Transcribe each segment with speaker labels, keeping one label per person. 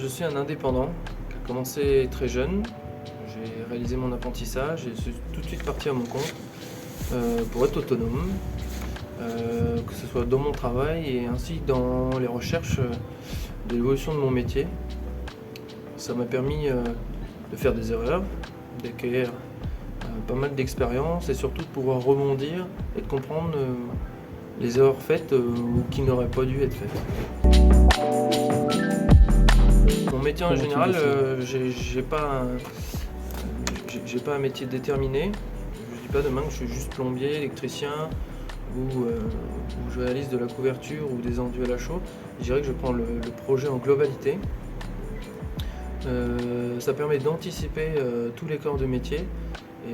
Speaker 1: je suis un indépendant qui a commencé très jeune. J'ai réalisé mon apprentissage et suis tout de suite parti à mon compte pour être autonome, que ce soit dans mon travail et ainsi que dans les recherches de l'évolution de mon métier. Ça m'a permis de faire des erreurs, d'acquérir pas mal d'expérience et surtout de pouvoir rebondir et de comprendre les erreurs faites ou qui n'auraient pas dû être faites. Mon métier en général, j'ai pas un métier déterminé. Je dis pas demain que je suis juste plombier, électricien ou je réalise de la couverture ou des enduits à la chaux. Je dirais que je prends le projet en globalité. Ça permet d'anticiper tous les corps de métier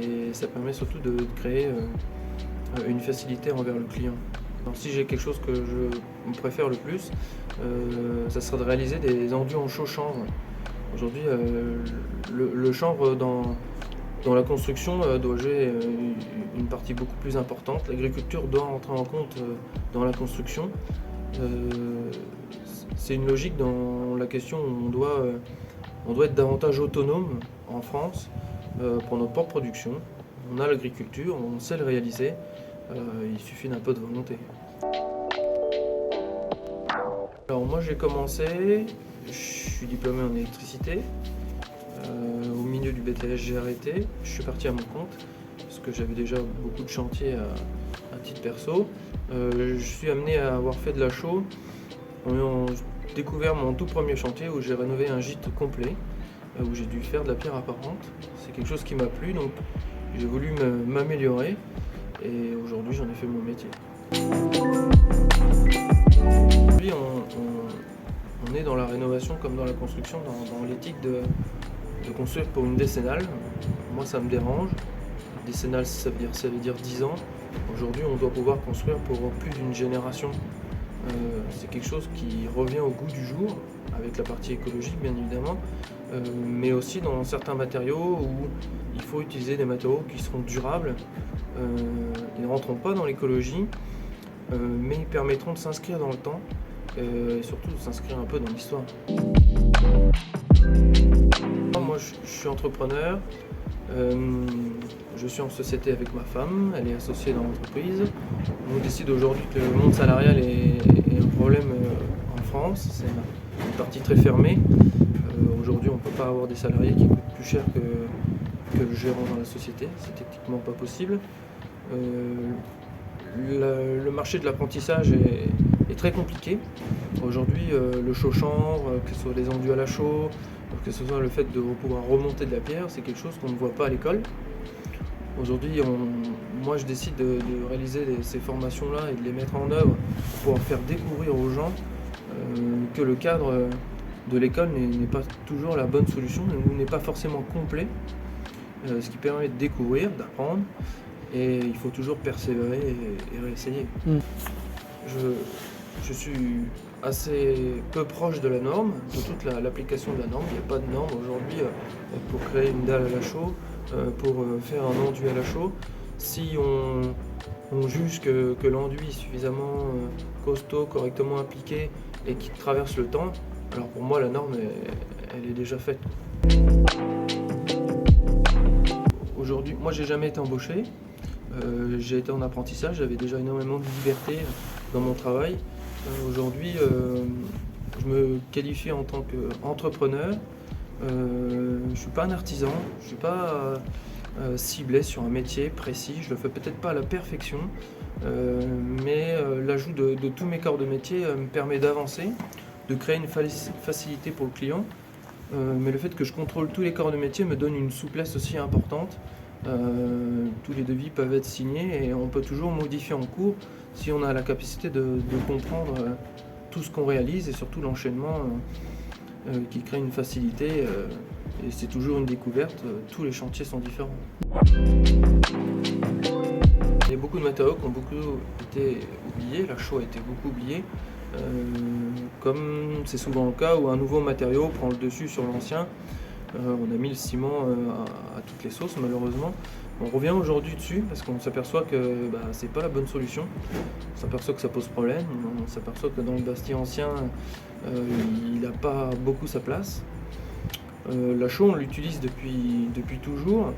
Speaker 1: et ça permet surtout de créer une facilité envers le client. Alors, si j'ai quelque chose que je préfère le plus, ça serait de réaliser des enduits en chaux chanvre. Aujourd'hui, le chanvre dans la construction doit jouer une partie beaucoup plus importante. L'agriculture doit rentrer en compte dans la construction. C'est une logique dans la question où on doit être davantage autonome en France pour notre propre production. On a l'agriculture, on sait le réaliser, il suffit d'un peu de volonté. Alors moi j'ai commencé, je suis diplômé en électricité. Au milieu du BTS j'ai arrêté, je suis parti à mon compte parce que j'avais déjà beaucoup de chantiers à titre perso. Je suis amené à avoir fait de la chaux en ayant découvert mon tout premier chantier où j'ai rénové un gîte complet, où j'ai dû faire de la pierre apparente. C'est quelque chose qui m'a plu, donc j'ai voulu m'améliorer et aujourd'hui j'en ai fait mon métier. Aujourd'hui on est dans la rénovation comme dans la construction, dans l'éthique de construire pour une décennale. Moi ça me dérange. Décennale ça veut dire 10 ans. Aujourd'hui on doit pouvoir construire pour plus d'une génération. C'est quelque chose qui revient au goût du jour, avec la partie écologique bien évidemment, mais aussi dans certains matériaux où il faut utiliser des matériaux qui seront durables. Ils ne rentreront pas dans l'écologie, mais ils permettront de s'inscrire dans le temps et surtout de s'inscrire un peu dans l'histoire. Moi je suis entrepreneur. Je suis en société avec ma femme, elle est associée dans l'entreprise. On décide aujourd'hui que le monde salarial est un problème en France, c'est une partie très fermée. Aujourd'hui on ne peut pas avoir des salariés qui coûtent plus cher que le gérant dans la société, c'est techniquement pas possible. Le marché de l'apprentissage est très compliqué. Aujourd'hui le chaux chanvre, que ce soit les enduits à la chaux, que ce soit le fait de pouvoir remonter de la pierre, c'est quelque chose qu'on ne voit pas à l'école. Aujourd'hui, moi je décide de réaliser ces formations-là et de les mettre en œuvre pour pouvoir faire découvrir aux gens que le cadre de l'école n'est pas toujours la bonne solution, ou n'est pas forcément complet, ce qui permet de découvrir, d'apprendre, et il faut toujours persévérer et réessayer. Je suis assez peu proche de la norme, de toute l'application de la norme. Il n'y a pas de norme aujourd'hui pour créer une dalle à la chaux, pour faire un enduit à la chaux. Si on juge que l'enduit est suffisamment costaud, correctement appliqué et qui traverse le temps, alors pour moi la norme elle est déjà faite. Aujourd'hui, moi j'ai jamais été embauché, j'ai été en apprentissage, j'avais déjà énormément de liberté dans mon travail. Aujourd'hui, je me qualifie en tant qu'entrepreneur. Je ne suis pas un artisan, je ne suis pas ciblé sur un métier précis, je ne le fais peut-être pas à la perfection, mais l'ajout de tous mes corps de métier me permet d'avancer, de créer une facilité pour le client, mais le fait que je contrôle tous les corps de métier me donne une souplesse aussi importante. Tous les devis peuvent être signés et on peut toujours modifier en cours si on a la capacité de comprendre tout ce qu'on réalise et surtout l'enchaînement qui crée une facilité et c'est toujours une découverte, tous les chantiers sont différents. Il y a beaucoup de matériaux qui ont beaucoup été oubliés, la chaux a été beaucoup oubliée, comme c'est souvent le cas où un nouveau matériau prend le dessus sur l'ancien. On a mis le ciment à toutes les sauces malheureusement. On revient aujourd'hui dessus parce qu'on s'aperçoit que c'est pas la bonne solution. On s'aperçoit que ça pose problème. On s'aperçoit que dans le bâti ancien, il n'a pas beaucoup sa place. La chaux, on l'utilise depuis toujours.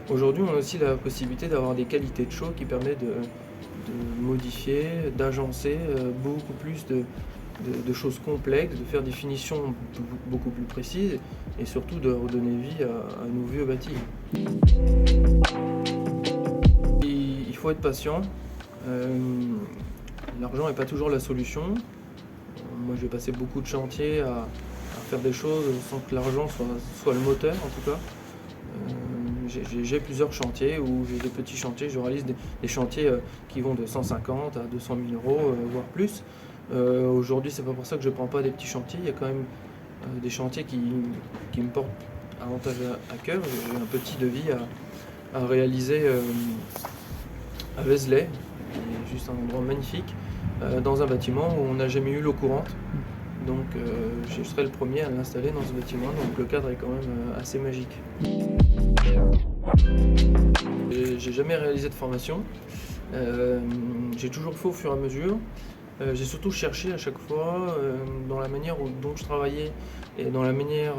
Speaker 1: Aujourd'hui, on a aussi la possibilité d'avoir des qualités de chaux qui permettent de modifier, d'agencer beaucoup plus de choses complexes, de faire des finitions beaucoup plus précises et surtout de redonner vie à nos vieux bâtis. Il faut être patient. L'argent n'est pas toujours la solution. Moi, j'ai passé beaucoup de chantiers à faire des choses sans que l'argent soit le moteur, en tout cas. J'ai plusieurs chantiers où j'ai des petits chantiers, je réalise des chantiers qui vont de 150 à 200 000 euros, voire plus. Aujourd'hui, c'est pas pour ça que je prends pas des petits chantiers. Il y a quand même des chantiers qui me portent avantage à cœur. J'ai un petit devis à réaliser à Vézelay, qui est juste un endroit magnifique, dans un bâtiment où on n'a jamais eu l'eau courante. Donc je serai le premier à l'installer dans ce bâtiment, donc le cadre est quand même assez magique. J'ai jamais réalisé de formation, j'ai toujours fait au fur et à mesure. J'ai surtout cherché à chaque fois dans la manière dont je travaillais et dans la manière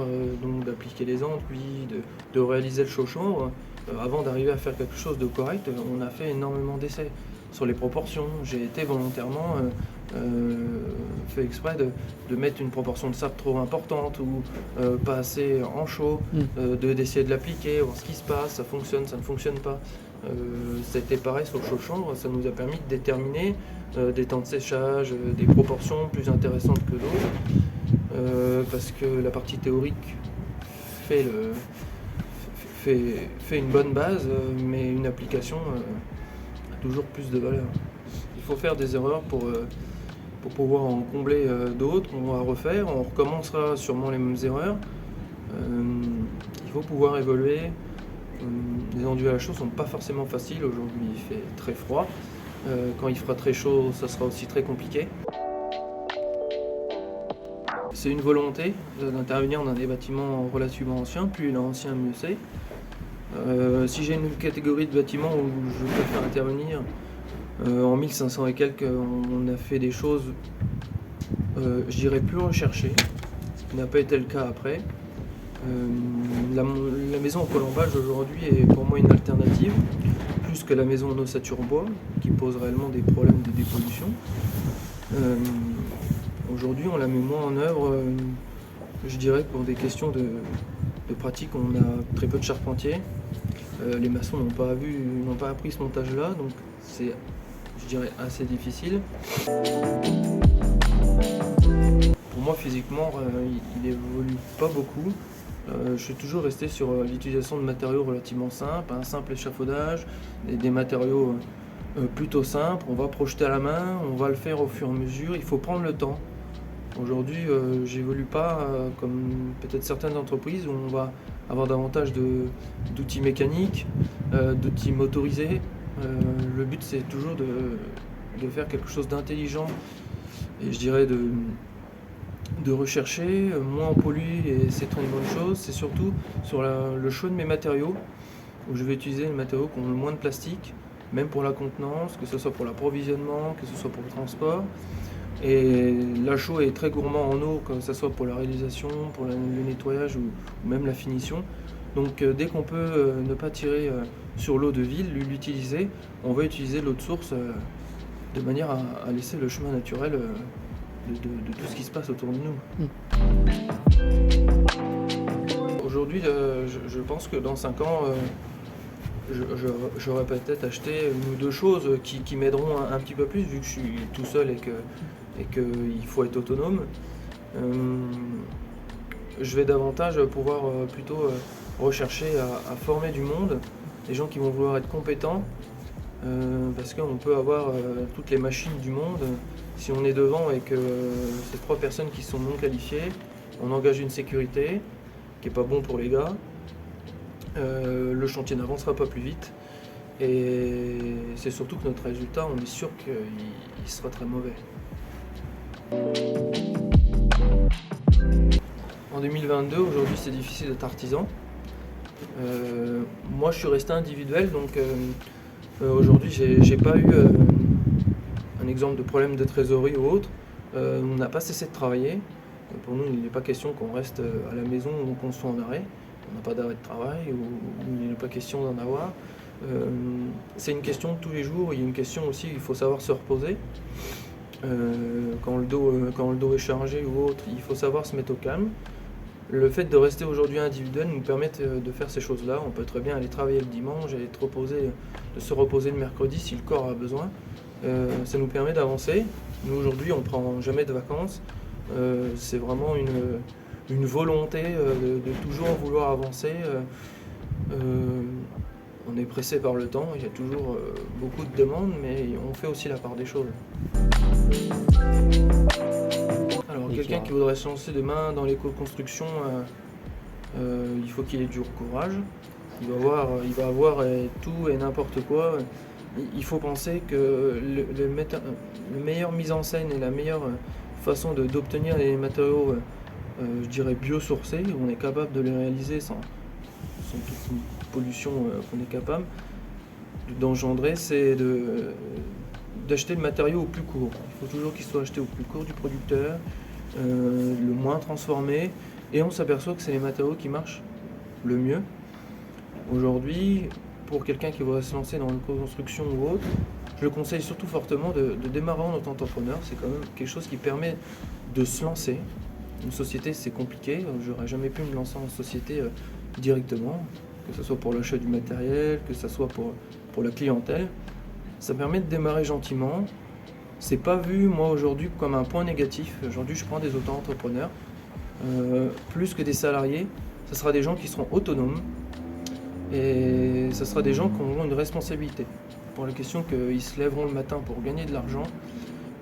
Speaker 1: d'appliquer les enduits, de réaliser le chaud-chambre. Avant d'arriver à faire quelque chose de correct, on a fait énormément d'essais sur les proportions. J'ai été volontairement fait exprès de mettre une proportion de sable trop importante ou pas assez en chaud, d'essayer de l'appliquer, voir ce qui se passe, ça fonctionne, ça ne fonctionne pas. C'était pareil sur le chaud-chambre, ça nous a permis de déterminer des temps de séchage, des proportions plus intéressantes que d'autres, parce que la partie théorique fait une bonne base, mais une application a toujours plus de valeur. Il faut faire des erreurs pour pouvoir en combler d'autres. On va refaire, on recommencera sûrement les mêmes erreurs. Il faut pouvoir évoluer. Les enduits à la chaux ne sont pas forcément faciles. Aujourd'hui, il fait très froid. Quand il fera très chaud, ça sera aussi très compliqué. C'est une volonté d'intervenir dans des bâtiments relativement anciens. Plus il est ancien, mieux c'est. Si j'ai une catégorie de bâtiments où je préfère intervenir, en 1500 et quelques, on a fait des choses, je dirais, plus recherchées, ce qui n'a pas été le cas après. La maison en colombage aujourd'hui est pour moi une alternative, plus que la maison en ossature bois, qui pose réellement des problèmes de dépollution. Aujourd'hui, on la met moins en œuvre, je dirais, pour des questions de pratique. On a très peu de charpentiers. Les maçons n'ont pas appris ce montage-là, donc c'est, je dirais, assez difficile. Pour moi, physiquement, il évolue pas beaucoup. Je suis toujours resté sur l'utilisation de matériaux relativement simples, un simple échafaudage, des matériaux plutôt simples. On va projeter à la main, on va le faire au fur et à mesure, il faut prendre le temps. Aujourd'hui, j'évolue pas comme peut-être certaines entreprises où on va avoir davantage d'outils mécaniques, d'outils motorisés. Le but, c'est toujours de faire quelque chose d'intelligent et je dirais de rechercher, moins on pollue et c'est une bonne chose. C'est surtout sur le choix de mes matériaux où je vais utiliser les matériaux qui ont le moins de plastique, même pour la contenance, que ce soit pour l'approvisionnement, que ce soit pour le transport. Et la chaux est très gourmand en eau, que ce soit pour la réalisation, pour le nettoyage ou même la finition. Donc dès qu'on peut ne pas tirer sur l'eau de ville, l'utiliser, on va utiliser l'eau de source de manière à laisser le chemin naturel de tout ce qui se passe autour de nous. Aujourd'hui, je pense que dans 5 ans, j'aurais peut-être acheté une ou deux choses qui m'aideront un petit peu plus, vu que je suis tout seul et qu'il faut être autonome. Je vais davantage pouvoir plutôt rechercher à former du monde, des gens qui vont vouloir être compétents, parce qu'on peut avoir toutes les machines du monde. Si on est devant et que c'est 3 personnes qui sont non qualifiées, on engage une sécurité qui n'est pas bon pour les gars. Le chantier n'avancera pas plus vite et c'est surtout que notre résultat, on est sûr qu'il sera très mauvais. En 2022, aujourd'hui, c'est difficile d'être artisan. Moi, je suis resté individuel, donc aujourd'hui, j'ai pas eu un exemple de problème de trésorerie ou autre. On n'a pas cessé de travailler. Pour nous, il n'est pas question qu'on reste à la maison ou qu'on soit en arrêt. On n'a pas d'arrêt de travail ou il n'est pas question d'en avoir. C'est une question de tous les jours. Il y a une question aussi, il faut savoir se reposer. Quand le dos est chargé ou autre, il faut savoir se mettre au calme. Le fait de rester aujourd'hui individuel nous permet de faire ces choses-là. On peut très bien aller travailler le dimanche, aller de se reposer le mercredi si le corps a besoin. Ça nous permet d'avancer. Nous aujourd'hui, on ne prend jamais de vacances. C'est vraiment une volonté de toujours vouloir avancer. On est pressé par le temps, il y a toujours beaucoup de demandes, mais on fait aussi la part des choses. Alors, quelqu'un qui voudrait se lancer demain dans l'éco-construction, il faut qu'il ait du courage. Il va avoir tout et n'importe quoi. Il faut penser que le meilleure mise en scène et la meilleure façon d'obtenir les matériaux, je dirais biosourcés, où on est capable de les réaliser sans toute une pollution qu'on est capable d'engendrer, c'est d'acheter le matériau au plus court. Il faut toujours qu'il soit acheté au plus court du producteur, le moins transformé, et on s'aperçoit que c'est les matériaux qui marchent le mieux. Aujourd'hui, pour quelqu'un qui voudrait se lancer dans une construction ou autre, je le conseille surtout fortement de démarrer en auto-entrepreneur. C'est quand même quelque chose qui permet de se lancer. Une société, c'est compliqué. J'aurais jamais pu me lancer en société directement, que ce soit pour l'achat du matériel, que ce soit pour la clientèle. Ça permet de démarrer gentiment. C'est pas vu, moi, aujourd'hui, comme un point négatif. Aujourd'hui, je prends des auto-entrepreneurs. Plus que des salariés, ce sera des gens qui seront autonomes. Et ce sera des gens qui auront une responsabilité. Pour la question qu'ils se lèveront le matin pour gagner de l'argent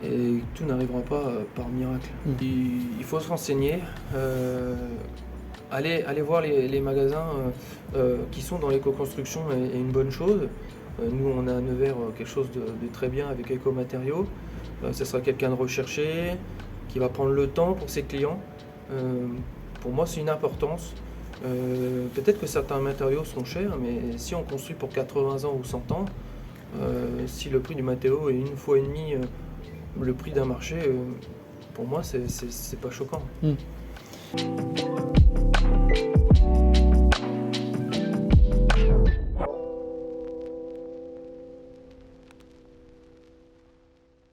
Speaker 1: et tout n'arrivera pas par miracle. Il faut se renseigner, aller voir les magasins qui sont dans l'éco-construction est une bonne chose. Nous, on a à Nevers quelque chose de très bien avec Éco-Matériaux. Ce sera quelqu'un de recherché, qui va prendre le temps pour ses clients. Pour moi, c'est une importance. Peut-être que certains matériaux sont chers, mais si on construit pour 80 ans ou 100 ans, si le prix du matériau est une fois et demie le prix d'un marché, pour moi, c'est pas choquant.